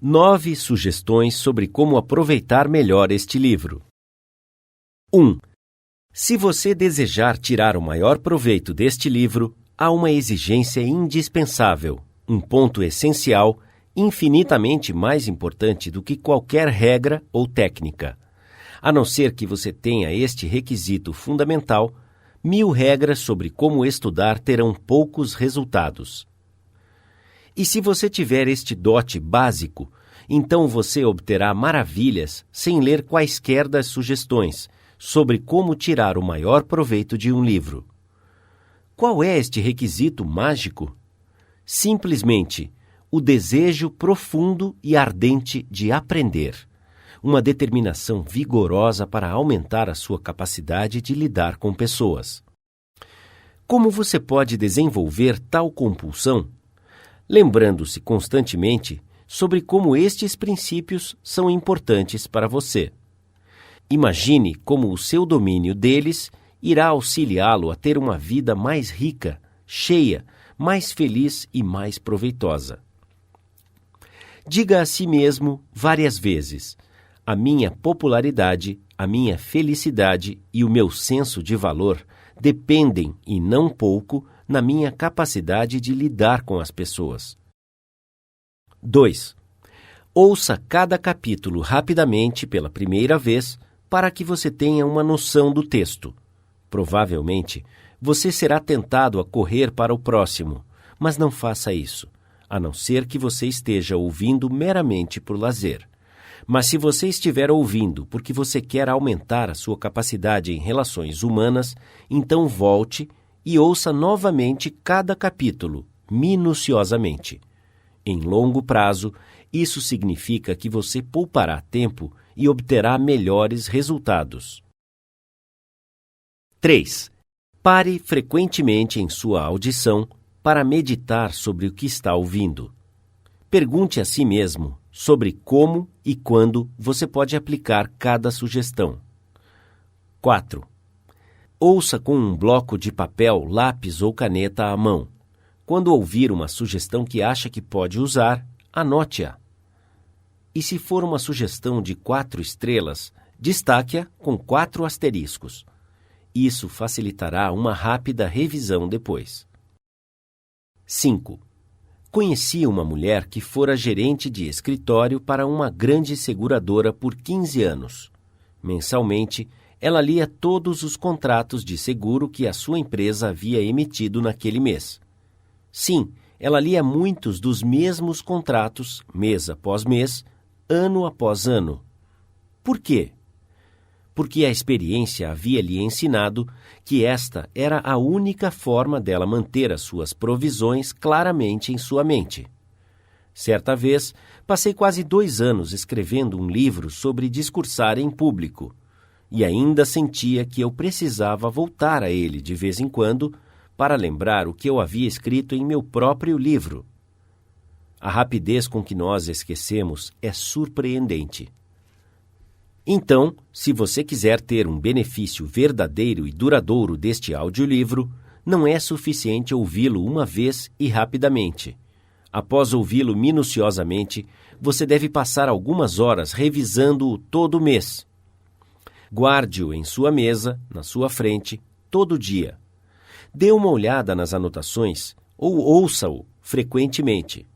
9 sugestões sobre como aproveitar melhor este livro. 1. Se você desejar tirar o maior proveito deste livro, há uma exigência indispensável, um ponto essencial, infinitamente mais importante do que qualquer regra ou técnica. A não ser que você tenha este requisito fundamental, 1000 regras sobre como estudar terão poucos resultados. E se você tiver este dote básico, então você obterá maravilhas sem ler quaisquer das sugestões sobre como tirar o maior proveito de um livro. Qual é este requisito mágico? Simplesmente o desejo profundo e ardente de aprender, uma determinação vigorosa para aumentar a sua capacidade de lidar com pessoas. Como você pode desenvolver tal compulsão? Lembrando-se constantemente sobre como estes princípios são importantes para você. Imagine como o seu domínio deles irá auxiliá-lo a ter uma vida mais rica, cheia, mais feliz e mais proveitosa. Diga a si mesmo várias vezes: a minha popularidade, a minha felicidade e o meu senso de valor dependem, e não pouco, na minha capacidade de lidar com as pessoas. 2. Ouça cada capítulo rapidamente pela primeira vez para que você tenha uma noção do texto. Provavelmente, você será tentado a correr para o próximo, mas não faça isso, a não ser que você esteja ouvindo meramente por lazer. Mas se você estiver ouvindo porque você quer aumentar a sua capacidade em relações humanas, então volte e ouça novamente cada capítulo, minuciosamente. Em longo prazo, isso significa que você poupará tempo e obterá melhores resultados. 3. Pare frequentemente em sua audição para meditar sobre o que está ouvindo. Pergunte a si mesmo sobre como e quando você pode aplicar cada sugestão. 4. Ouça com um bloco de papel, lápis ou caneta à mão. Quando ouvir uma sugestão que acha que pode usar, anote-a. E se for uma sugestão de 4 estrelas, destaque-a com 4 asteriscos. Isso facilitará uma rápida revisão depois. 5. Conheci uma mulher que fora gerente de escritório para uma grande seguradora por 15 anos. Mensalmente, ela lia todos os contratos de seguro que a sua empresa havia emitido naquele mês. Sim, ela lia muitos dos mesmos contratos, mês após mês, ano após ano. Por quê? Porque a experiência havia lhe ensinado que esta era a única forma dela manter as suas provisões claramente em sua mente. Certa vez, passei quase 2 anos escrevendo um livro sobre discursar em público, e ainda sentia que eu precisava voltar a ele de vez em quando para lembrar o que eu havia escrito em meu próprio livro. A rapidez com que nós esquecemos é surpreendente. Então, se você quiser ter um benefício verdadeiro e duradouro deste audiolivro, não é suficiente ouvi-lo uma vez e rapidamente. Após ouvi-lo minuciosamente, você deve passar algumas horas revisando-o todo mês. Guarde-o em sua mesa, na sua frente, todo dia. Dê uma olhada nas anotações ou ouça-o frequentemente.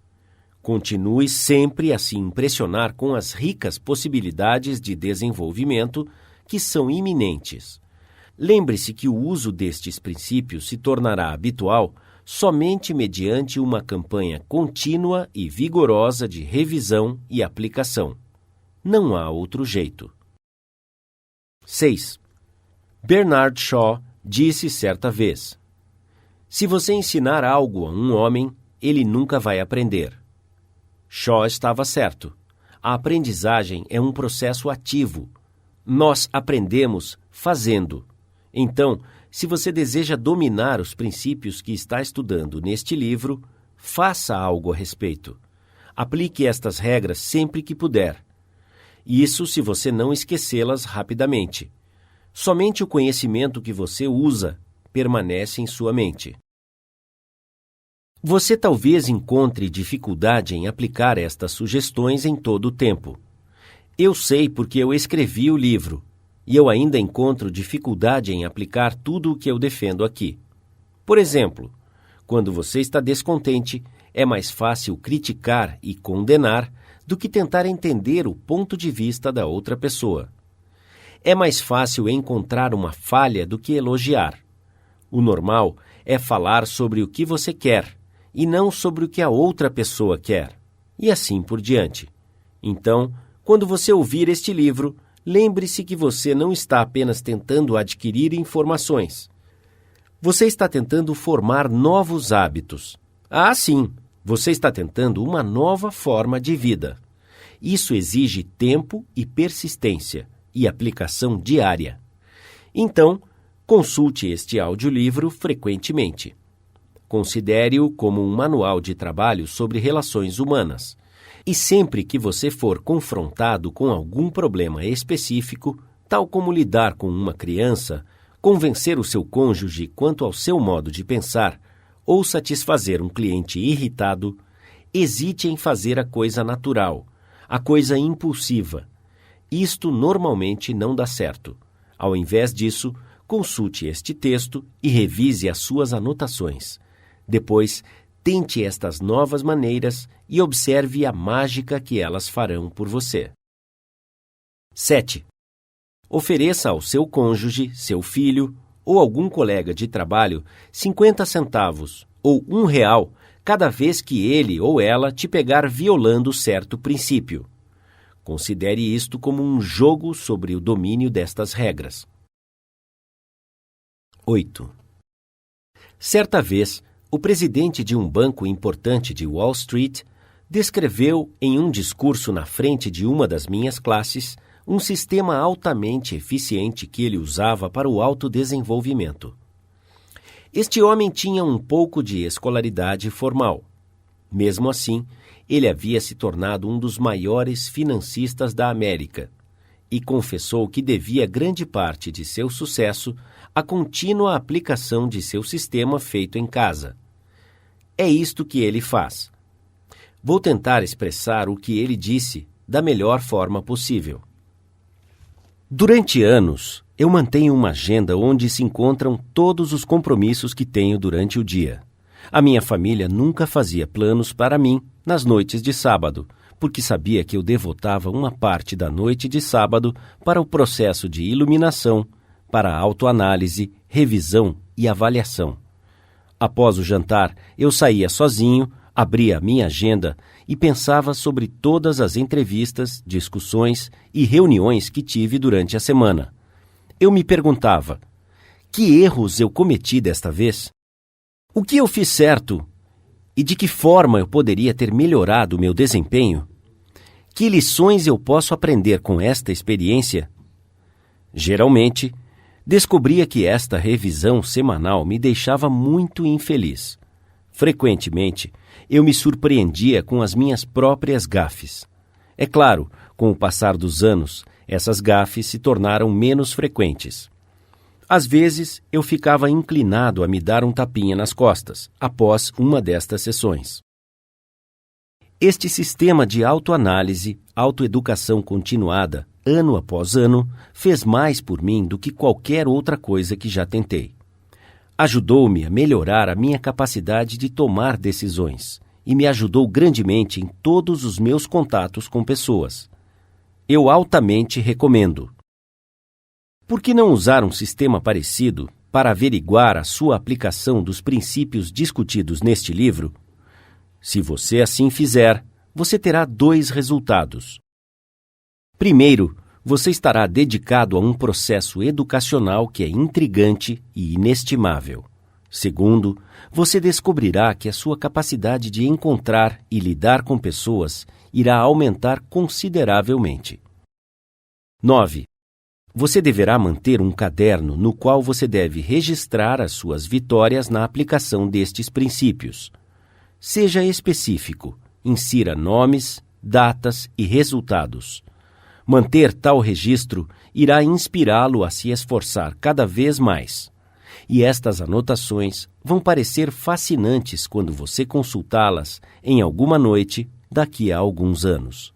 Continue sempre a se impressionar com as ricas possibilidades de desenvolvimento que são iminentes. Lembre-se que o uso destes princípios se tornará habitual somente mediante uma campanha contínua e vigorosa de revisão e aplicação. Não há outro jeito. 6. Bernard Shaw disse certa vez: se você ensinar algo a um homem, ele nunca vai aprender. Shaw estava certo. A aprendizagem é um processo ativo. Nós aprendemos fazendo. Então, se você deseja dominar os princípios que está estudando neste livro, faça algo a respeito. Aplique estas regras sempre que puder. Isso se você não esquecê-las rapidamente. Somente o conhecimento que você usa permanece em sua mente. Você talvez encontre dificuldade em aplicar estas sugestões em todo o tempo. Eu sei porque eu escrevi o livro, e eu ainda encontro dificuldade em aplicar tudo o que eu defendo aqui. Por exemplo, quando você está descontente, é mais fácil criticar e condenar do que tentar entender o ponto de vista da outra pessoa. É mais fácil encontrar uma falha do que elogiar. O normal é falar sobre o que você quer e não sobre o que a outra pessoa quer, e assim por diante. Então, quando você ouvir este livro, lembre-se que você não está apenas tentando adquirir informações. Você está tentando formar novos hábitos. Ah, sim, você está tentando uma nova forma de vida. Isso exige tempo e persistência e aplicação diária. Então, consulte este audiolivro frequentemente. Considere-o como um manual de trabalho sobre relações humanas. E sempre que você for confrontado com algum problema específico, tal como lidar com uma criança, convencer o seu cônjuge quanto ao seu modo de pensar ou satisfazer um cliente irritado, hesite em fazer a coisa natural, a coisa impulsiva. Isto normalmente não dá certo. Ao invés disso, consulte este texto e revise as suas anotações. Depois, tente estas novas maneiras e observe a mágica que elas farão por você. 7. Ofereça ao seu cônjuge, seu filho ou algum colega de trabalho 50 centavos ou R$ 1 cada vez que ele ou ela te pegar violando certo princípio. Considere isto como um jogo sobre o domínio destas regras. 8. Certa vez, o presidente de um banco importante de Wall Street descreveu, em um discurso na frente de uma das minhas classes, um sistema altamente eficiente que ele usava para o autodesenvolvimento. Este homem tinha um pouco de escolaridade formal. Mesmo assim, ele havia se tornado um dos maiores financistas da América e confessou que devia grande parte de seu sucesso à contínua aplicação de seu sistema feito em casa. É isto que ele faz. Vou tentar expressar o que ele disse da melhor forma possível. Durante anos, eu mantenho uma agenda onde se encontram todos os compromissos que tenho durante o dia. A minha família nunca fazia planos para mim nas noites de sábado, porque sabia que eu devotava uma parte da noite de sábado para o processo de iluminação, para a autoanálise, revisão e avaliação. Após o jantar, eu saía sozinho, abria a minha agenda e pensava sobre todas as entrevistas, discussões e reuniões que tive durante a semana. Eu me perguntava, que erros eu cometi desta vez? O que eu fiz certo? E de que forma eu poderia ter melhorado o meu desempenho? Que lições eu posso aprender com esta experiência? Geralmente, descobria que esta revisão semanal me deixava muito infeliz. Frequentemente, eu me surpreendia com as minhas próprias gafes. É claro, com o passar dos anos, essas gafes se tornaram menos frequentes. Às vezes, eu ficava inclinado a me dar um tapinha nas costas, após uma destas sessões. Este sistema de autoanálise, autoeducação continuada, ano após ano, fez mais por mim do que qualquer outra coisa que já tentei. Ajudou-me a melhorar a minha capacidade de tomar decisões e me ajudou grandemente em todos os meus contatos com pessoas. Eu altamente recomendo. Por que não usar um sistema parecido para averiguar a sua aplicação dos princípios discutidos neste livro? Se você assim fizer, você terá 2 resultados. Primeiro, você estará dedicado a um processo educacional que é intrigante e inestimável. Segundo, você descobrirá que a sua capacidade de encontrar e lidar com pessoas irá aumentar consideravelmente. 9. Você deverá manter um caderno no qual você deve registrar as suas vitórias na aplicação destes princípios. Seja específico, insira nomes, datas e resultados. Manter tal registro irá inspirá-lo a se esforçar cada vez mais. E estas anotações vão parecer fascinantes quando você consultá-las em alguma noite daqui a alguns anos.